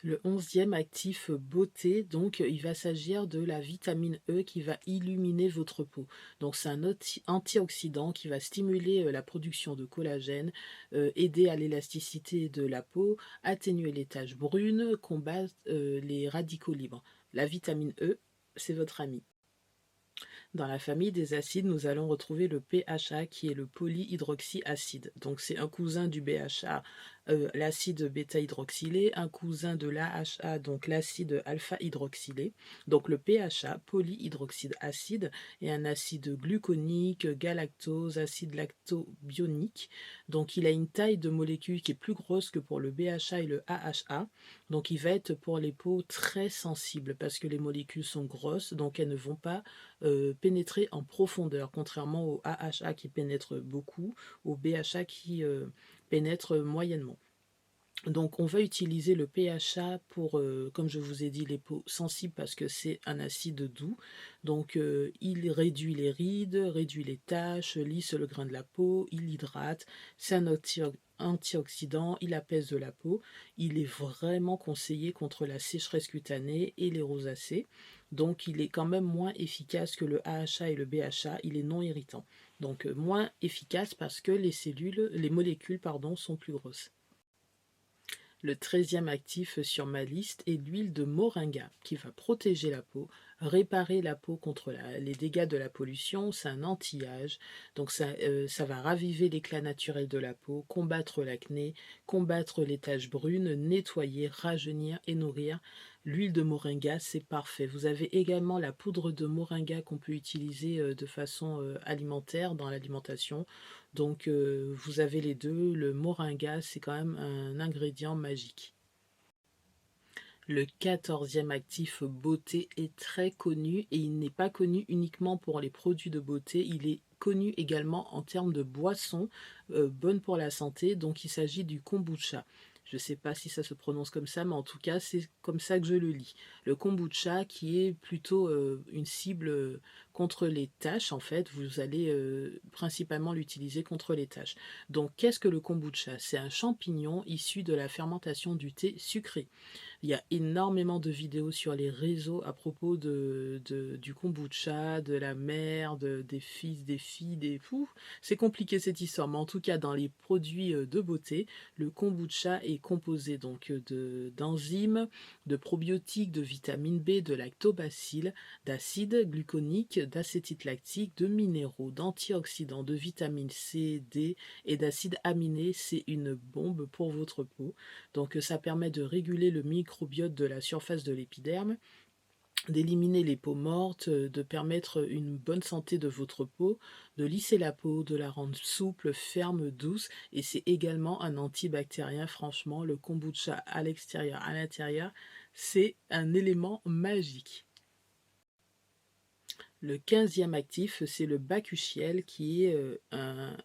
Le 11e actif beauté, donc il va s'agir de la vitamine E qui va illuminer votre peau. Donc c'est un antioxydant qui va stimuler la production de collagène, aider à l'élasticité de la peau, atténuer les taches brunes, combattre les radicaux libres. La vitamine E, c'est votre ami. Dans la famille des acides, nous allons retrouver le PHA qui est le polyhydroxyacide. Donc c'est un cousin du BHA, l'acide bêta-hydroxylé, un cousin de l'AHA, donc l'acide alpha-hydroxylé. Donc le PHA, polyhydroxyde acide, est un acide gluconique, galactose, acide lactobionique. Donc il a une taille de molécule qui est plus grosse que pour le BHA et le AHA. Donc il va être pour les peaux très sensibles parce que les molécules sont grosses, donc elles ne vont pas pénétrer en profondeur, contrairement au AHA qui pénètre beaucoup, au BHA qui pénètre moyennement. Donc on va utiliser le PHA pour, comme je vous ai dit, les peaux sensibles parce que c'est un acide doux. Donc il réduit les rides, réduit les taches, lisse le grain de la peau, il hydrate, c'est un antioxydant, il apaise de la peau. Il est vraiment conseillé contre la sécheresse cutanée et les rosacées. Donc il est quand même moins efficace que le AHA et le BHA, il est non irritant. Donc moins efficace parce que les molécules pardon, sont plus grosses. Le 13e actif sur ma liste est l'huile de moringa qui va protéger la peau, réparer la peau contre les dégâts de la pollution, c'est un anti-âge, donc ça va raviver l'éclat naturel de la peau, combattre l'acné, combattre les taches brunes, nettoyer, rajeunir et nourrir. L'huile de moringa, c'est parfait. Vous avez également la poudre de moringa qu'on peut utiliser de façon alimentaire dans l'alimentation. Donc vous avez les deux, le moringa c'est quand même un ingrédient magique. Le 14e actif beauté est très connu et il n'est pas connu uniquement pour les produits de beauté, il est connu également en termes de boissons bonnes pour la santé, donc il s'agit du kombucha. Je ne sais pas si ça se prononce comme ça, mais en tout cas, c'est comme ça que je le lis. Le kombucha qui est plutôt une cible contre les taches, en fait, vous allez principalement l'utiliser contre les taches. Donc, qu'est-ce que le kombucha? C'est un champignon issu de la fermentation du thé sucré. Il y a énormément de vidéos sur les réseaux à propos du kombucha, de la mère, des fils, des filles, des fous. C'est compliqué cette histoire, mais en tout cas, dans les produits de beauté, le kombucha est composé donc d'enzymes, de probiotiques, de vitamine B, de lactobacilles, d'acide gluconique, d'acétate lactique, de minéraux, d'antioxydants, de vitamine C, D et d'acides aminés. C'est une bombe pour votre peau. Donc ça permet de réguler le microbiote de la surface de l'épiderme, d'éliminer les peaux mortes, de permettre une bonne santé de votre peau, de lisser la peau, de la rendre souple, ferme, douce, et c'est également un antibactérien. Franchement, le kombucha à l'extérieur, à l'intérieur, c'est un élément magique. Le 15e actif, c'est le bakuchiel qui est un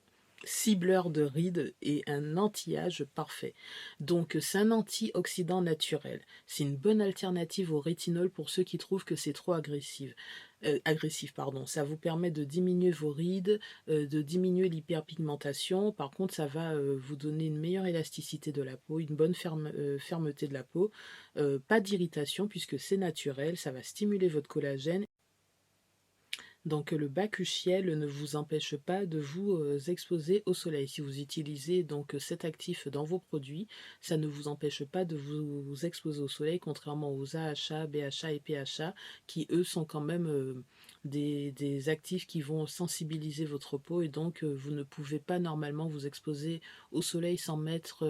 cibleur de rides et un anti-âge parfait. Donc c'est un antioxydant naturel. C'est une bonne alternative au rétinol pour ceux qui trouvent que c'est trop agressif, pardon. Ça vous permet de diminuer vos rides, de diminuer l'hyperpigmentation. Par contre, ça va vous donner une meilleure élasticité de la peau, une bonne fermeté de la peau, pas d'irritation puisque c'est naturel. Ça va stimuler votre collagène. Donc le bakuchiel ne vous empêche pas de vous exposer au soleil. Si vous utilisez donc cet actif dans vos produits, ça ne vous empêche pas de vous exposer au soleil, contrairement aux AHA, BHA et PHA, qui eux sont quand même des actifs qui vont sensibiliser votre peau et donc vous ne pouvez pas normalement vous exposer au soleil sans mettre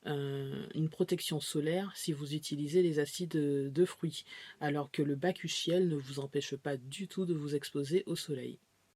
une protection solaire si vous utilisez les acides de fruits, alors que le bakuchiel ne vous empêche pas du tout de vous exposer au soleil.